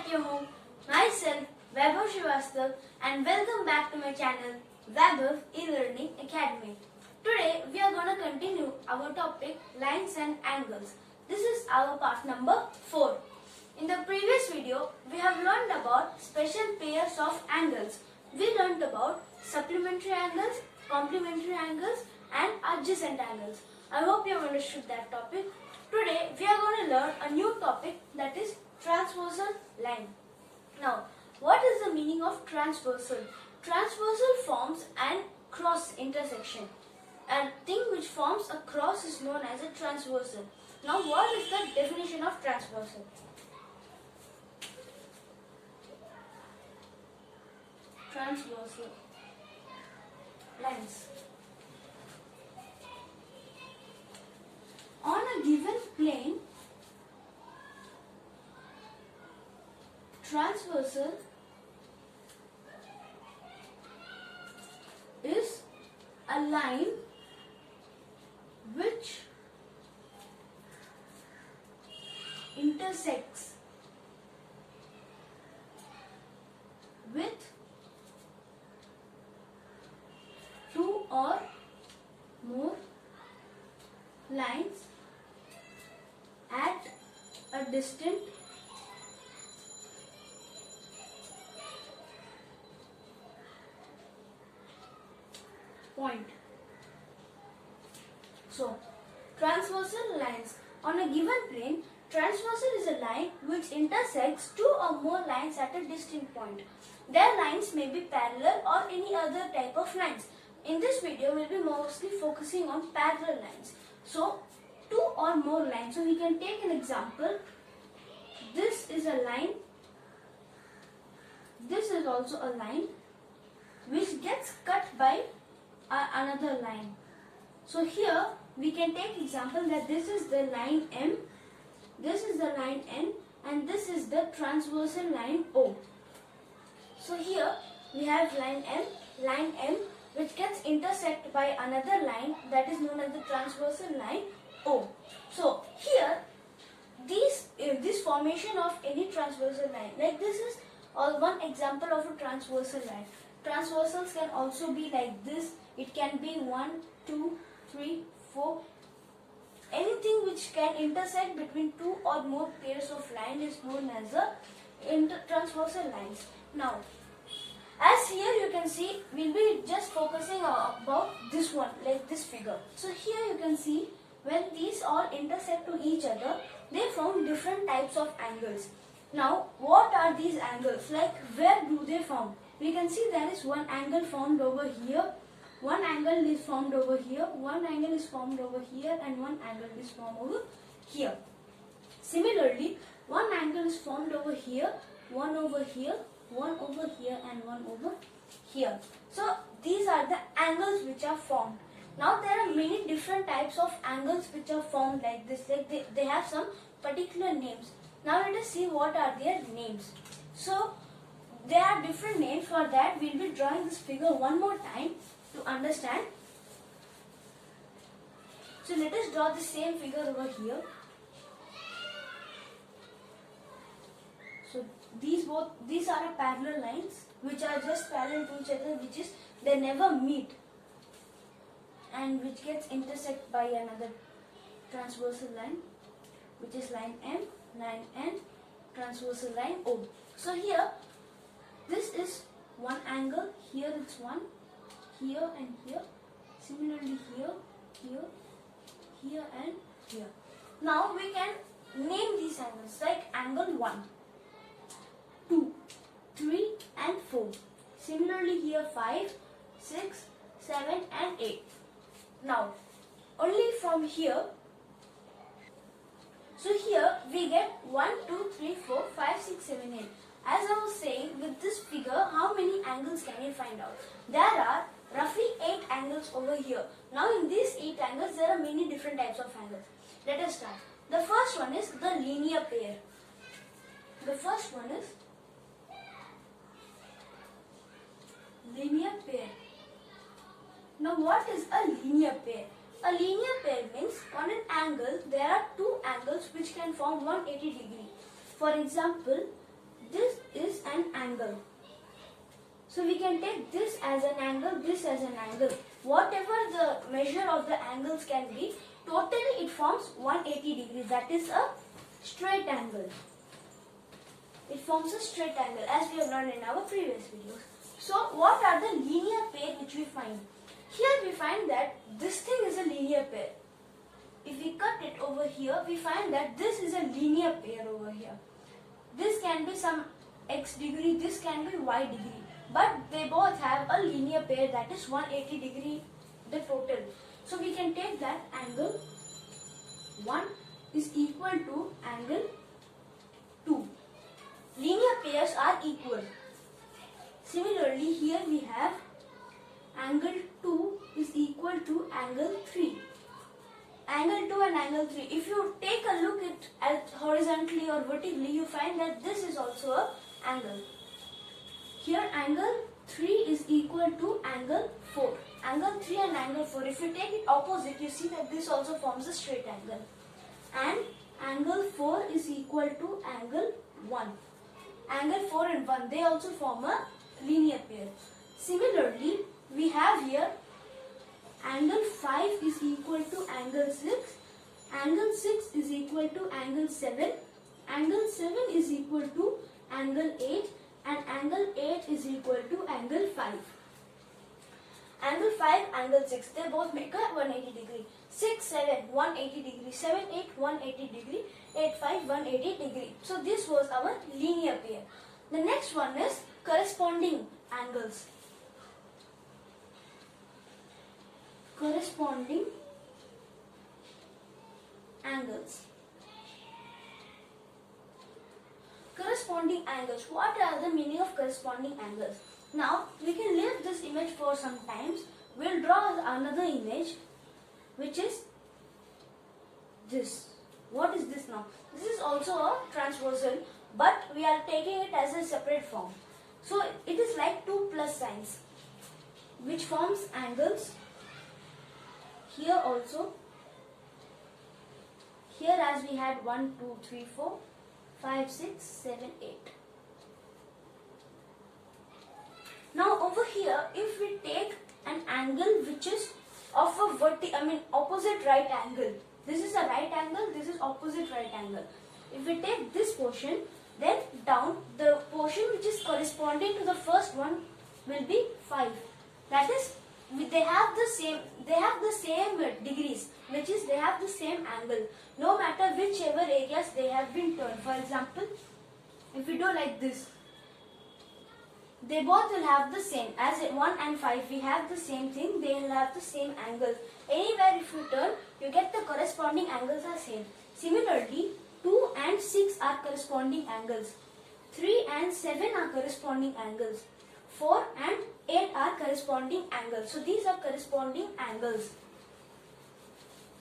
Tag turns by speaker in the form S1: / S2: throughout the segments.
S1: at your home. Myself, Vaibhav, and welcome back to my channel, Vaibhav E-Learning Academy. Today, we are going to continue our topic, lines and angles. This is our part number 4. In the previous video, we have learned about special pairs of angles. We learned about supplementary angles, complementary angles, and adjacent angles. I hope you have understood that topic. Today, we are going to learn a new topic, that is transversal line. Now, what is the meaning of transversal? Transversal forms an cross intersection. A thing which forms a cross is known as a transversal. Now, what is the definition of transversal? Transversal lines. On a given plane, transversal is a line which intersects with two or more lines at a distant point. So, transversal lines. On a given plane, transversal is a line which intersects two or more lines at a distant point. Their lines may be parallel or any other type of lines. In this video, we will be mostly focusing on parallel lines. So, two or more lines. So, we can take an example. This is a line. This is also a line which gets cut by another line. So, here we can take example that this is the line M, this is the line N, and this is the transversal line O. So, here we have line M, which gets intersected by another line that is known as the transversal line O. So, here this formation of any transversal line, like this is one example of a transversal line. Transversals can also be like this. It can be 1, 2, 3, 4. Anything which can intersect between two or more pairs of line is known as a transversal lines. Now, as here you can see, we'll be just focusing about this one, like this figure. So here you can see when these all intersect to each other, they form different types of angles. Now, what are these angles? Like, where do they form? We can see there is one angle formed over here, one angle is formed over here, one angle is formed over here, and one angle is formed over here. Similarly, one angle is formed over here, one over here, one over here, and one over here. So, these are the angles which are formed. Now, there are many different types of angles which are formed like this. Like they have some particular names. Now, let us see what are their names. So, there are different names. For that, we will be drawing this figure one more time to understand. So, let us draw the same figure over here. So, these are parallel lines which are just parallel to each other, which is they never meet and which gets intersect by another transversal line, which is line M, line N, transversal line O. So, here this is one angle, here it's one, here and here, similarly here, here, here and here. Now we can name these angles like angle 1, 2, 3 and 4. Similarly here 5, 6, 7 and 8. Now only from here, so here we get 1, 2, 3, 4, 5, 6, 7, 8. As I was saying, with this figure, how many angles can you find out? There are roughly 8 angles over here. Now in these 8 angles, there are many different types of angles. Let us start. The first one is the linear pair. The first one is linear pair. Now what is a linear pair? A linear pair means on an angle, there are two angles which can form 180 degree. For example, this is an angle. So we can take this as an angle, this as an angle. Whatever the measure of the angles can be, totally it forms 180 degrees. That is a straight angle. It forms a straight angle as we have learned in our previous videos. So what are the linear pair which we find? Here we find that this thing is a linear pair. If we cut it over here, we find that this is a linear pair over here. This can be some x degree, this can be y degree. But they both have a linear pair, that is 180 degree the total. So we can take that angle 1 is equal to angle 2. Linear pairs are equal. Similarly, here we have angle 2 is equal to angle 3. Angle 2 and angle 3. If you take a look at horizontally or vertically, you find that this is also an angle. Here angle 3 is equal to angle 4. Angle 3 and angle 4. If you take it opposite, you see that this also forms a straight angle. And angle 4 is equal to angle 1. Angle 4 and 1, they also form a linear pair. Similarly, we have here angle 5 is equal to angle 6. Angle 6 is equal to angle 7. Angle 7 is equal to angle 8. And angle 8 is equal to angle 5. Angle 5, angle 6, they both make a 180 degree. 6, 7, 180 degree. 7, 8, 180 degree. 8, 5, 180 degree. So this was our linear pair. The next one is corresponding angles. Corresponding angles. Corresponding angles. What are the meaning of corresponding angles? Now we can leave this image for some times. We'll draw another image which is this. What is this now? This is also a transversal, but we are taking it as a separate form. So it is like two plus signs which forms angles. Here also. Here as we had 1, 2, 3, 4. 5, 6, 7, 8. Now over here, if we take an angle which is of a opposite right angle. This is a right angle, this is opposite right angle. If we take this portion, then down, the portion which is corresponding to the first one will be 5. That is, they have the same degrees, which is they have the same angle, no matter whichever areas they have been turned. For example, if we do like this, they both will have the same. As 1 and 5, we have the same thing, they will have the same angle. Anywhere if you turn, you get the corresponding angles are same. Similarly, 2 and 6 are corresponding angles. 3 and 7 are corresponding angles. 4 and 8 are corresponding angles. So these are corresponding angles.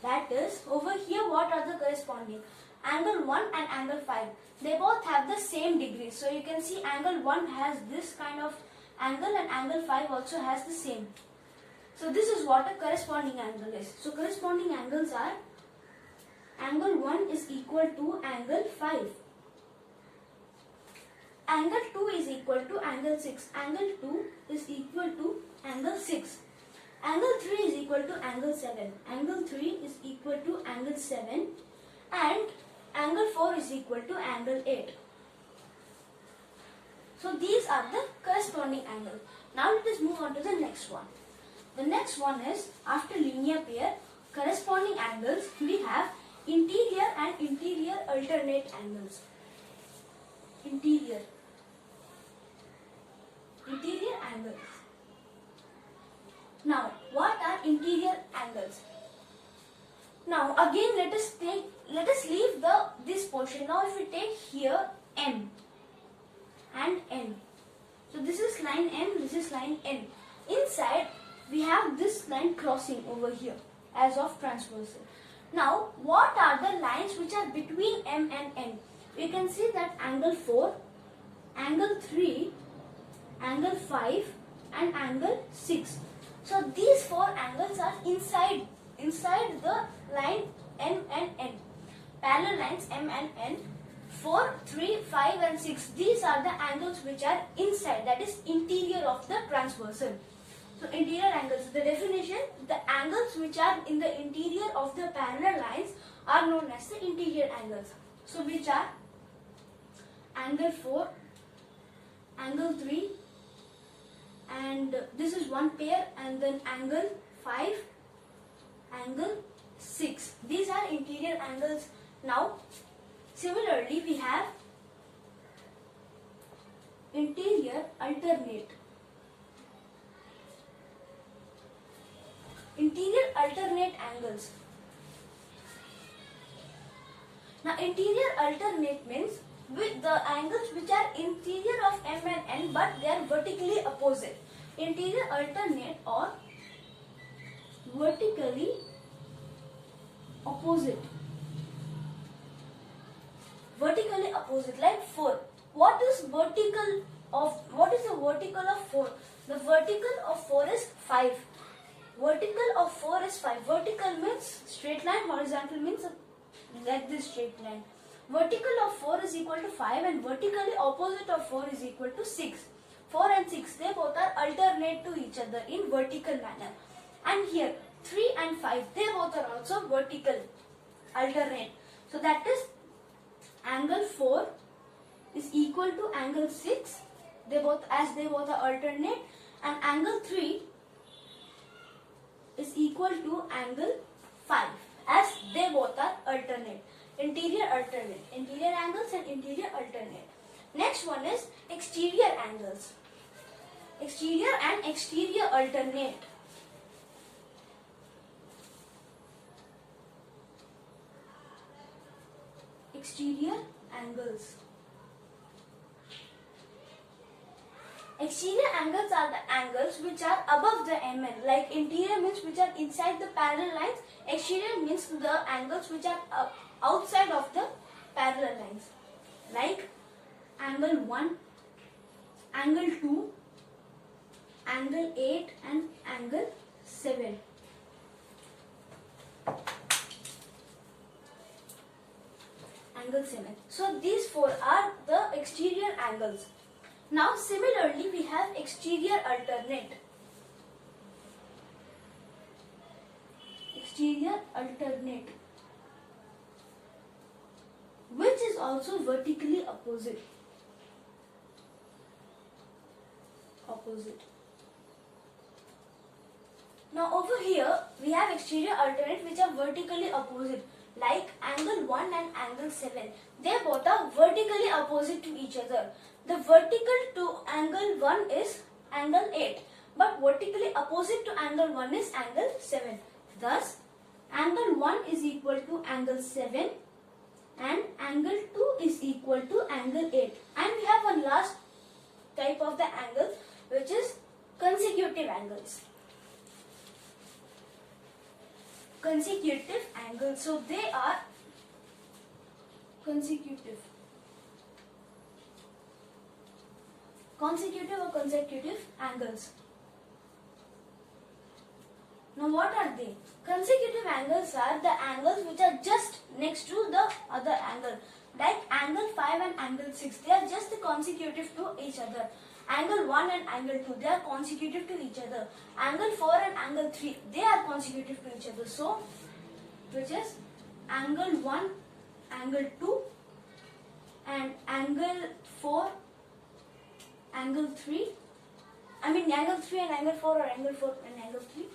S1: That is, over here what are the corresponding? Angle 1 and angle 5. They both have the same degrees. So you can see angle 1 has this kind of angle and angle 5 also has the same. So this is what a corresponding angle is. So corresponding angles are angle 1 is equal to angle 5. Angle 2 is equal to angle 6. Angle 2 is equal to angle 6. Angle 3 is equal to angle 7. Angle 3 is equal to angle 7. And angle 4 is equal to angle 8. So these are the corresponding angles. Now let us move on to the next one. The next one is, after linear pair, corresponding angles, we have interior and interior alternate angles. Interior angles. Now, what are interior angles? Now, again, let us leave this portion. Now, if we take here M and N. So this is line M, this is line N. Inside, we have this line crossing over here as of transversal. Now, what are the lines which are between M and N? We can see that angle 4, angle 3, angle 5 and angle 6. So these four angles are inside the line M and N. Parallel lines M and N 4, 3, 5 and 6. These are the angles which are inside, that is interior of the transversal. So interior angles, the definition, the angles which are in the interior of the parallel lines are known as the interior angles. So which are angle 4, angle 3, and this is one pair, and then angle 5, angle 6. These are interior angles. Now similarly we have interior alternate. Interior alternate angles. Now interior alternate means with the angles which are interior of M and N but they are vertically opposite. Interior alternate or vertically opposite. Vertically opposite, like 4. What is the vertical of 4? The vertical of 4 is 5. Vertical of 4 is 5. Vertical means straight line, horizontal means like this straight line. Vertical of 4 is equal to 5 and vertically opposite of 4 is equal to 6. 4 and 6, they both are alternate to each other in vertical manner. And here 3 and 5, they both are also vertical alternate. So that is angle 4 is equal to angle 6, they both are alternate, and angle 3 is equal to angle 5 as they both are alternate. Interior alternate. Interior angles and interior alternate. Next one is exterior angles. Exterior and exterior alternate. Exterior angles. Exterior angles are the angles which are above the MN. Like interior means which are inside the parallel lines. Exterior means the angles which are outside of the parallel lines. Like angle 1, angle 2, angle 8 and angle 7. Angle 7. So these 4 are the exterior angles. Now similarly we have exterior alternate. Exterior alternate, which is also vertically opposite. Now over here we have exterior alternate which are vertically opposite, like angle 1 and angle 7. They both are vertically opposite to each other. The vertical to angle 1 is angle 8, but vertically opposite to angle 1 is angle 7. Thus, angle 1 is equal to angle 7 and angle 2 is equal to angle 8. And we have one last type of the angles, which is consecutive angles. Consecutive angles. So they are consecutive or consecutive angles. Now what are they? Consecutive angles are the angles which are just next to the other angle. Like angle 5 and angle 6, they are just consecutive to each other. Angle 1 and angle 2, they are consecutive to each other. Angle 4 and angle 3, they are consecutive to each other. So, which is angle 1, angle 2 and angle 4, angle 3. Angle 3 and angle 4 or angle 4 and angle 3.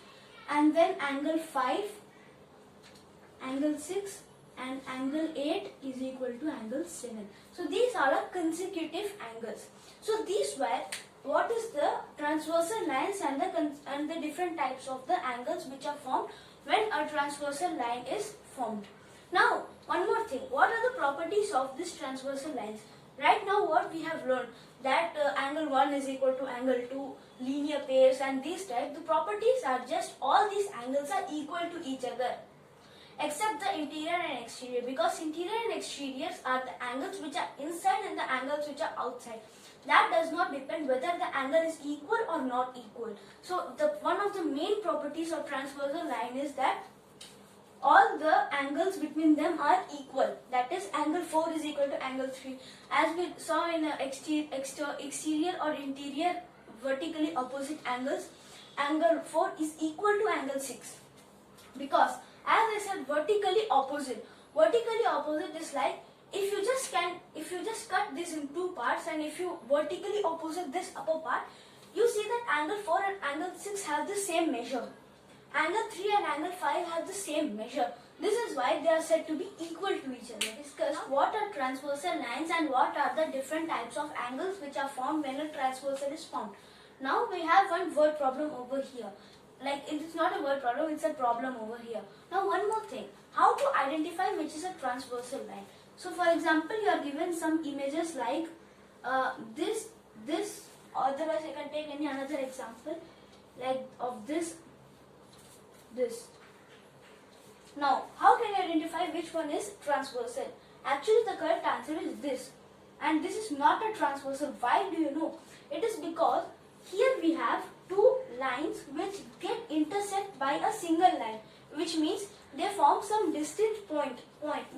S1: And then angle 5, angle 6 and angle 8 is equal to angle 7. So these are the consecutive angles. So these were what is the transversal lines and the different types of the angles which are formed when a transversal line is formed. Now one more thing, what are the properties of these transversal lines? Right now what we have learned that angle 1 is equal to angle 2, linear pairs and these type, the properties are just all these angles are equal to each other except the interior and exterior, because interior and exteriors are the angles which are inside and the angles which are outside. That does not depend whether the angle is equal or not equal. So one of the main properties of transversal line is that all the angles between them are equal. That is, angle 4 is equal to angle 3. As we saw in exterior or interior vertically opposite angles, angle 4 is equal to angle 6. Because as I said, vertically opposite is like, if you just cut this in two parts, and if you vertically opposite this upper part, you see that angle 4 and angle 6 have the same measure. Angle 3 and angle 5 have the same measure. This is why they are said to be equal to each other. Discuss what are transversal lines and what are the different types of angles which are formed when a transversal is formed. Now we have one word problem over here. Like, it's not a word problem, it's a problem over here. Now one more thing, how to identify which is a transversal line. So for example, you are given some images like this, otherwise I can take any another example like of this. Now, how can you identify which one is transversal? Actually, the correct answer is this. And this is not a transversal. Why do you know? It is because here we have two lines which get intersect by a single line, which means they form some distinct point.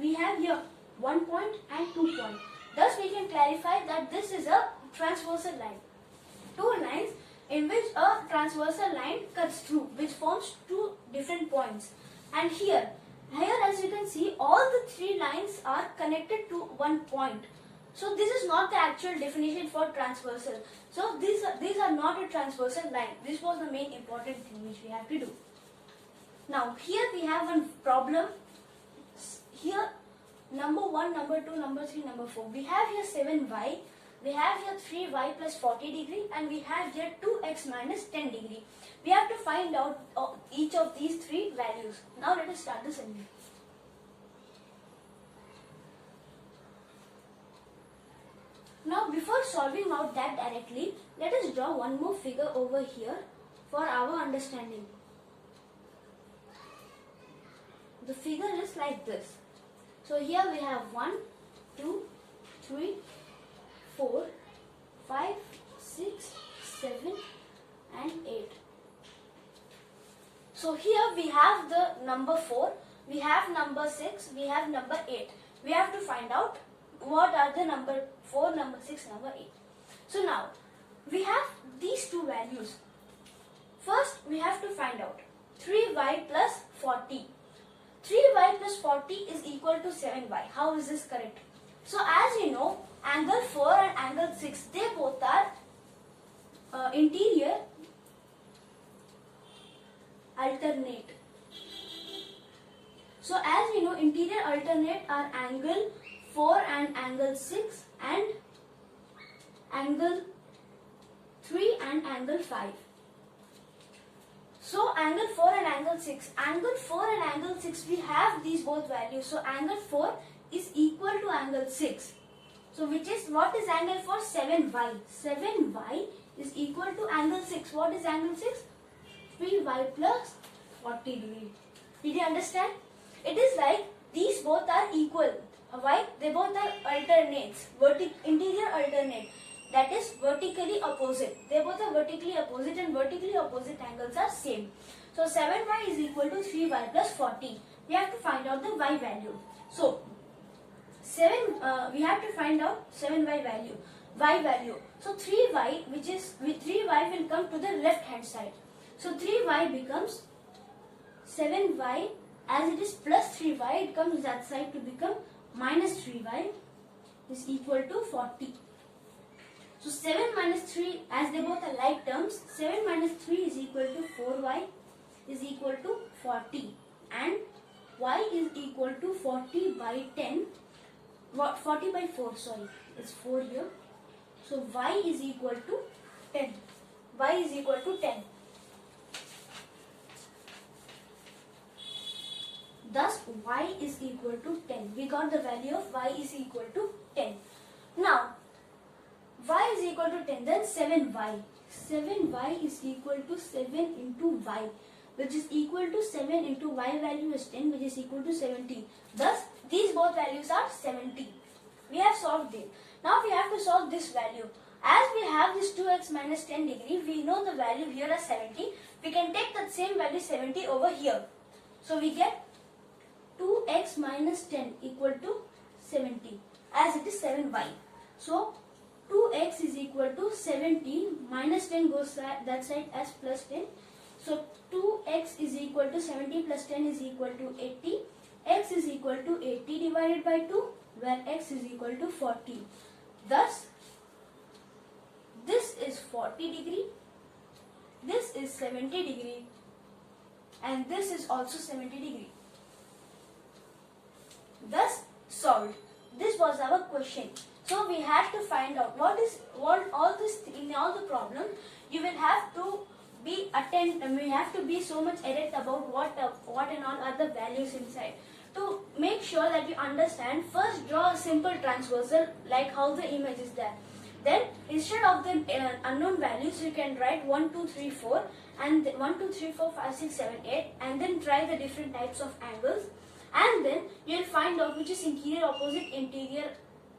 S1: We have here 1 point and 2 point. Thus, we can clarify that this is a transversal line. Two lines in which a transversal line cuts through, which forms two different points. And here as you can see, all the three lines are connected to one point. So this is not the actual definition for transversal. So these are not a transversal line. This was the main important thing which we have to do. Now here we have one problem. Here number 1, number 2, number 3, number 4. We have here 7y. We have here 3y plus 40 degree, and we have here 2x minus 10 degree. We have to find out each of these three values. Now let us start the assembly. Now before solving out that directly, let us draw one more figure over here for our understanding. The figure is like this. So here we have 1, 2, 3, 4, 5, 6, 7 and 8. So here we have the number 4, we have number 6, we have number 8. We have to find out what are the number 4, number 6, number 8. So now we have these two values. First we have to find out 3y plus 40. 3y plus 40 is equal to 7y. How is this correct? So as you know, angle 4 and angle 6, they both are interior alternate. So as we know, interior alternate are angle 4 and angle 6 and angle 3 and angle 5. So angle 4 and angle 6. Angle 4 and angle 6, we have these both values. So angle 4 is equal to angle 6. So what is angle 4? 7y. 7y is equal to angle 6. What is angle 6? 3y plus 40 degree. Did you understand? It is like these both are equal. Why? They both are alternates. Interior alternate. That is vertically opposite. They both are vertically opposite, and vertically opposite angles are same. So 7y is equal to 3y plus 40. We have to find out the y value. So we have to find out 7y value. Y value. So 3y, with 3y will come to the left hand side. So 3y becomes 7y, as it is plus 3y, it comes that side to become minus 3y is equal to 40. So 7 minus 3, as they both are like terms, 7 minus 3 is equal to 4y is equal to 40, and y is equal to 40 by 10. 40 by 4, sorry, it's 4 here. So y is equal to 10. Y is equal to 10. Thus y is equal to 10. We got the value of y is equal to 10. Now y is equal to 10, then 7y. 7y is equal to 7 into y, which is equal to 7 into y value is 10, which is equal to 70. Thus these both values are 70. We have solved it. Now we have to solve this value. As we have this 2x minus 10 degree, we know the value here as 70. We can take that same value 70 over here. So we get 2x minus 10 equal to 70 as it is 7y. So 2x is equal to 70 minus 10 goes that side as plus 10. So 2x is equal to 70 plus 10 is equal to 80. X is equal to 80 divided by 2 where x is equal to 40. Thus this is 40 degree, this is 70 degree and this is also 70 degree. Thus solved. This was our question. So we had to find out what all this in all the problem. You will have to be we have to be so much alert about what and all are the values inside. To make sure that you understand, first draw a simple transversal like how the image is there. Then instead of the unknown values, you can write 1, 2, 3, 4 and 1, 2, 3, 4, 5, 6, 7, 8 and then try the different types of angles. And then you will find out which is interior opposite interior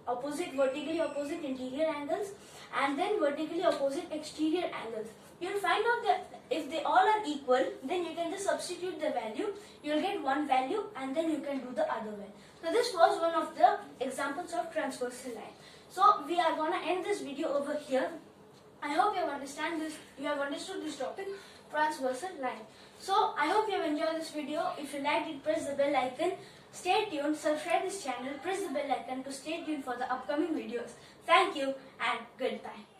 S1: opposite vertically opposite interior angles and then vertically opposite exterior angles. You will find out that if they all are equal, then you can just substitute the value. You will get one value and then you can do the other one. So this was one of the examples of transversal line. So we are going to end this video over here. I hope you have understood this topic, transversal line. So I hope you have enjoyed this video. If you liked it, press the bell icon. Stay tuned, subscribe this channel, press the bell icon to stay tuned for the upcoming videos. Thank you and goodbye.